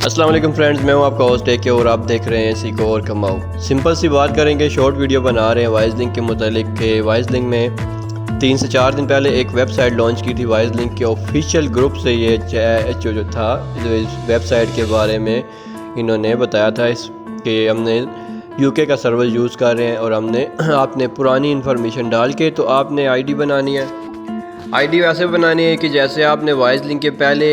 السلام علیکم فرینڈز، میں ہوں آپ کا ہوسٹ کے اور آپ دیکھ رہے ہیں سیکھو اور کماؤ۔ سمپل سی بات کریں گے، شارٹ ویڈیو بنا رہے ہیں وائز لنک کے متعلق کہ وائز لنک میں 3 سے 4 دن پہلے ایک ویب سائٹ لانچ کی تھی وائز لنک کے آفیشیل گروپ سے۔ یہ جو تھا اس ویب سائٹ کے بارے میں انہوں نے بتایا تھا کہ ہم نے UK کا سرور یوز کر رہے ہیں اور آپ نے پرانی انفارمیشن ڈال کے تو آپ نے آئی ڈی بنانی ہے۔ آئی ڈی ویسے بنانی ہے کہ جیسے آپ نے وائز لنک کے پہلے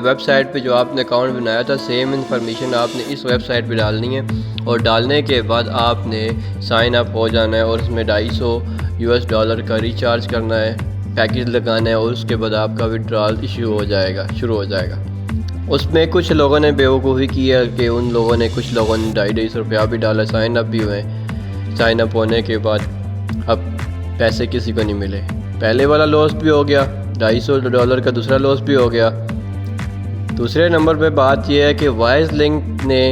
ویب سائٹ پہ جو آپ نے اکاؤنٹ بنایا تھا، سیم انفارمیشن آپ نے اس ویب سائٹ پہ ڈالنی ہے اور ڈالنے کے بعد آپ نے سائن اپ ہو جانا ہے اور اس میں $250 کا ریچارج کرنا ہے، پیکیج لگانا ہے اور اس کے بعد آپ کا وڈرال شروع ہو جائے گا۔ اس میں کچھ لوگوں نے بیوقوفی کی ہے کہ ان لوگوں نے کچھ لوگوں نے $250 بھی ڈالا، سائن اپ بھی ہوئے۔ سائن اپ ہونے کے بعد اب پیسے کسی کو نہیں ملے، پہلے والا لاس بھی ہو گیا، $250 کا دوسرا لاس بھی ہو گیا۔ دوسرے نمبر پہ بات یہ ہے کہ وائز لنک نے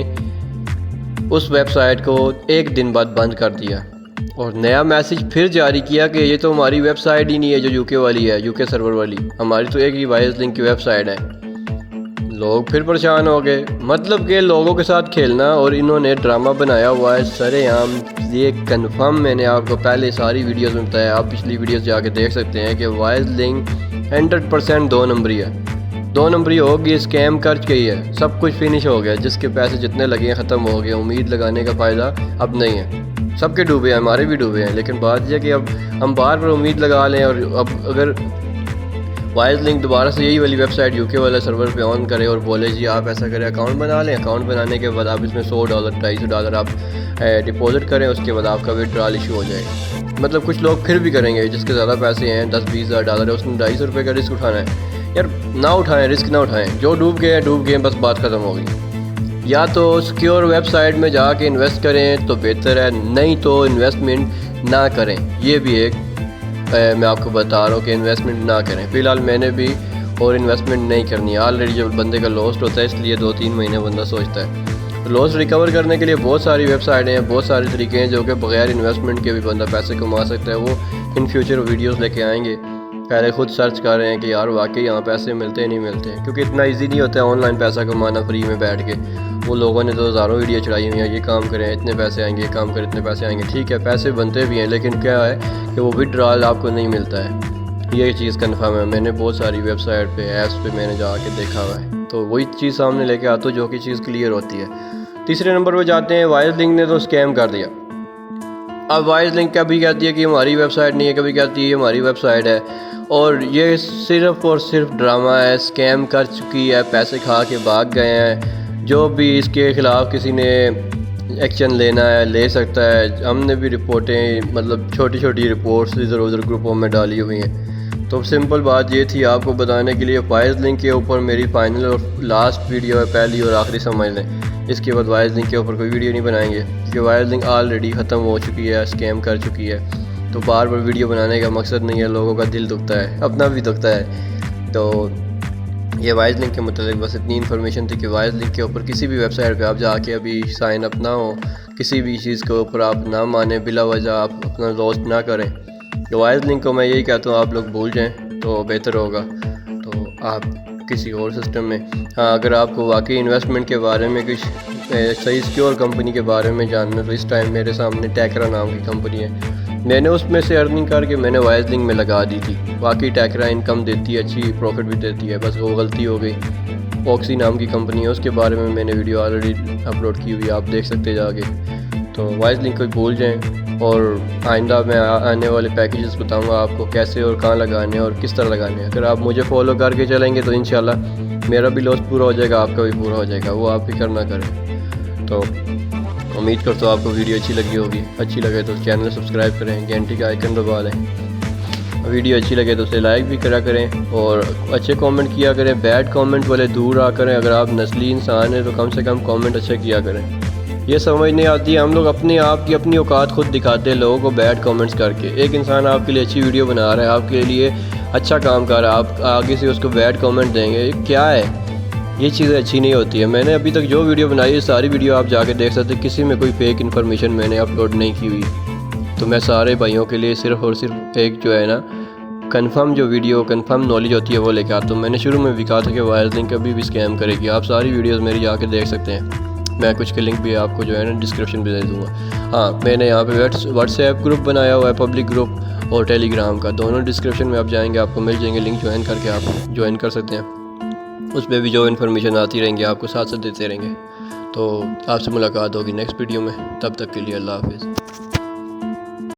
اس ویب سائٹ کو 1 دن بعد بند کر دیا اور نیا میسج پھر جاری کیا کہ یہ تو ہماری ویب سائٹ ہی نہیں ہے جو UK والی ہے، UK سرور والی، ہماری تو ایک ہی وائز لنک کی ویب سائٹ ہے۔ لوگ پھر پریشان ہو گئے، مطلب کہ لوگوں کے ساتھ کھیلنا، اور انہوں نے ڈرامہ بنایا ہوا ہے سرے عام۔ یہ کنفرم میں نے آپ کو پہلے ساری ویڈیوز میں بتایا، آپ پچھلی ویڈیوز جا کے دیکھ سکتے ہیں کہ وائز لنک 100% 2 نمبری ہے، 2 نمبری ہوگی، اسکیم کر گئی ہے، سب کچھ فنش ہو گیا، جس کے پیسے جتنے لگے ہیں ختم ہو گئے، امید لگانے کا فائدہ اب نہیں ہے، سب کے ڈوبے ہیں، ہمارے بھی ڈوبے ہیں۔ لیکن بات یہ کہ اب ہم بار بار امید لگا لیں اور اب اگر وائز لنک دوبارہ سے یہی والی ویب سائٹ UK والا سرور پہ آن کرے اور بولے جی آپ ایسا کریں اکاؤنٹ بنا لیں، اکاؤنٹ بنانے کے بعد آپ اس میں $100 $250 آپ ڈپازٹ کریں، اس کے بعد آپ کا وڈرال ایشو ہو جائے گا۔ مطلب کچھ لوگ پھر بھی کریں گے جس کے زیادہ پیسے ہیں، $10-20 ہے، اس نے $250 کا رسک اٹھانا ہے۔ یار نہ اٹھائیں، رسک نہ اٹھائیں، جو ڈوب گئے ہیں بس بات ختم ہو گئی۔ یا تو سیکیور ویب سائٹ میں جا کے انویسٹ کریں تو بہتر ہے، نہیں تو انویسٹمنٹ نہ کریں۔ یہ بھی ایک میں آپ کو بتا رہا ہوں کہ انویسٹمنٹ نہ کریں۔ فی الحال میں نے بھی اور انویسٹمنٹ نہیں کرنی ہے، آلریڈی جب بندے کا لاسٹ ہوتا ہے اس لیے 2-3 مہینے بندہ سوچتا ہے۔ لاس ریکور کرنے کے لیے بہت ساری ویب سائٹیں ہیں، بہت سارے طریقے ہیں جو کہ بغیر انویسٹمنٹ کے بھی بندہ پیسے کما سکتا ہے۔ وہ ان فیوچر ویڈیوز لے کے آئیں گے، پہلے خود سرچ کر رہے ہیں کہ یار واقعی یہاں پیسے ملتے نہیں ملتے، کیونکہ اتنا ایزی نہیں ہوتا ہے آن لائن پیسہ کمانا فری میں بیٹھ کے۔ وہ لوگوں نے تو ہزاروں ویڈیو چڑھائی ہوئی ہیں، یہ کام کریں اتنے پیسے آئیں گے، یہ کام کریں اتنے پیسے آئیں گے۔ ٹھیک ہے، پیسے بنتے بھی ہیں، لیکن کیا ہے کہ وہ وڈرال آپ کو نہیں ملتا ہے، یہ چیز کنفرم ہے۔ میں نے بہت ساری ویب سائٹ پہ، ایپس پہ میں نے جا کے دیکھا ہوا ہے، تو وہی چیز سامنے لے کے آتا ہوں جو کہ چیز کلیئر ہوتی ہے۔ تیسرے نمبر پہ جاتے ہیں، وائز لنک نے تو اسکیم کر دیا۔ اب وائز لنک کبھی کہتی ہے کہ ہماری ویب سائٹ نہیں ہے، کبھی کہتی ہے ہماری ویب سائٹ ہے، اور یہ صرف اور صرف ڈرامہ ہے، اسکیم کر چکی ہے، پیسے کھا کے بھاگ گئے ہیں۔ جو بھی اس کے خلاف کسی نے ایکشن لینا ہے لے سکتا ہے۔ ہم نے بھی رپورٹیں، مطلب چھوٹی چھوٹی رپورٹس ادھر ادھر گروپوں میں ڈالی ہوئی ہیں۔ تو سمپل بات یہ تھی آپ کو بتانے کے لیے، وائز لنک کے اوپر میری فائنل اور لاسٹ ویڈیو ہے، پہلی اور آخری سمجھ لیں۔ اس کے بعد وائز لنک کے اوپر کوئی ویڈیو نہیں بنائیں گے، کیونکہ وائز لنک آلریڈی ختم ہو چکی ہے، اسکیم کر چکی ہے۔ تو بار بار ویڈیو بنانے کا مقصد نہیں ہے، لوگوں کا دل دکھتا ہے، اپنا بھی دکھتا ہے۔ تو یہ وائز لنک کے متعلق بس اتنی انفارمیشن تھی کہ وائز لنک کے اوپر کسی بھی ویب سائٹ پہ آپ جا کے ابھی سائن اپ نہ ہو، کسی بھی چیز کے اوپر آپ نہ مانیں، بلا وجہ آپ اپنا لاسٹ نہ کریں۔ تو وائز لنک کو میں یہی کہتا ہوں آپ لوگ بھول جائیں تو بہتر ہوگا، تو آپ کسی اور سسٹم میں، ہاں اگر آپ کو واقعی انویسٹمنٹ کے بارے میں کچھ صحیح سیکیور کمپنی کے بارے میں جاننا، تو اس ٹائم میرے سامنے ٹیکرا نام کی کمپنی ہے، میں نے اس میں سے ارننگ کر کے میں نے وائز لنک میں لگا دی تھی۔ واقعی ٹیکرا انکم دیتی ہے، اچھی پروفٹ بھی دیتی ہے، بس وہ غلطی ہو گئی۔ اوکسی نام کی کمپنی ہے، اس کے بارے میں نے ویڈیو آلریڈی اپلوڈ کی ہوئی ہے، آپ دیکھ سکتے جا کے۔ تو وائز لنک کو بھول جائیں، اور آئندہ میں آنے والے پیکیجز بتاؤں گا آپ کو کیسے اور کہاں لگانے اور کس طرح لگانے ہیں۔ اگر آپ مجھے فالو کر کے چلیں گے تو انشاءاللہ میرا بھی لاس پورا ہو جائے گا، آپ کا بھی پورا ہو جائے گا، وہ آپ فکر نہ کریں۔ تو امید کرتا ہوں آپ کو ویڈیو اچھی لگی ہوگی، اچھی لگے تو چینل سبسکرائب کریں، گھنٹی کا آئیکن دبا لیں، ویڈیو اچھی لگے تو اسے لائک بھی کرا کریں، اور اچھے کامنٹ کیا کریں، بیڈ کامنٹ والے دور آ کریں۔ اگر آپ نسلی انسان ہیں تو کم سے کم کامنٹ اچھے کیا کریں۔ یہ سمجھ نہیں آتی، ہم لوگ اپنے آپ کی اپنی اوقات خود دکھاتے ہیں لوگوں کو بیڈ کامنٹس کر کے۔ ایک انسان آپ کے لیے اچھی ویڈیو بنا رہا ہے، آپ کے لیے اچھا کام کر رہا ہے، آپ آگے سے اس کو بیڈ کامنٹ دیں گے، کیا ہے؟ یہ چیزیں اچھی نہیں ہوتی ہے۔ میں نے ابھی تک جو ویڈیو بنائی ہے ساری ویڈیو آپ جا کے دیکھ سکتے ہیں، کسی میں کوئی فیک انفارمیشن میں نے اپلوڈ نہیں کی ہوئی۔ تو میں سارے بھائیوں کے لیے صرف اور صرف ایک جو ہے نا کنفرم جو ویڈیو کنفرم نالج ہوتی ہے وہ لے کے آتا ہوں. میں نے شروع میں بھی کہا تھا کہ وائز لنک کبھی بھی اسکیم کرے گی. آپ ساری ویڈیوز میری جا کے دیکھ سکتے ہیں. میں کچھ کے لنک بھی آپ کو جو ہے نا ڈسکرپشن بھی دے دوں گا. ہاں میں نے یہاں پہ واٹس ایپ گروپ بنایا ہوا ہے, پبلک گروپ, اور ٹیلی گرام کا. دونوں ڈسکرپشن میں آپ جائیں گے آپ کو مل جائیں گے لنک, جوائن کر کے آپ جوائن کر سکتے ہیں. اس پہ بھی جو انفارمیشن آتی رہیں گی آپ کو ساتھ ساتھ دیتے رہیں گے. تو آپ سے ملاقات ہوگی نیکسٹ ویڈیو میں. تب تک کے لیے اللہ حافظ.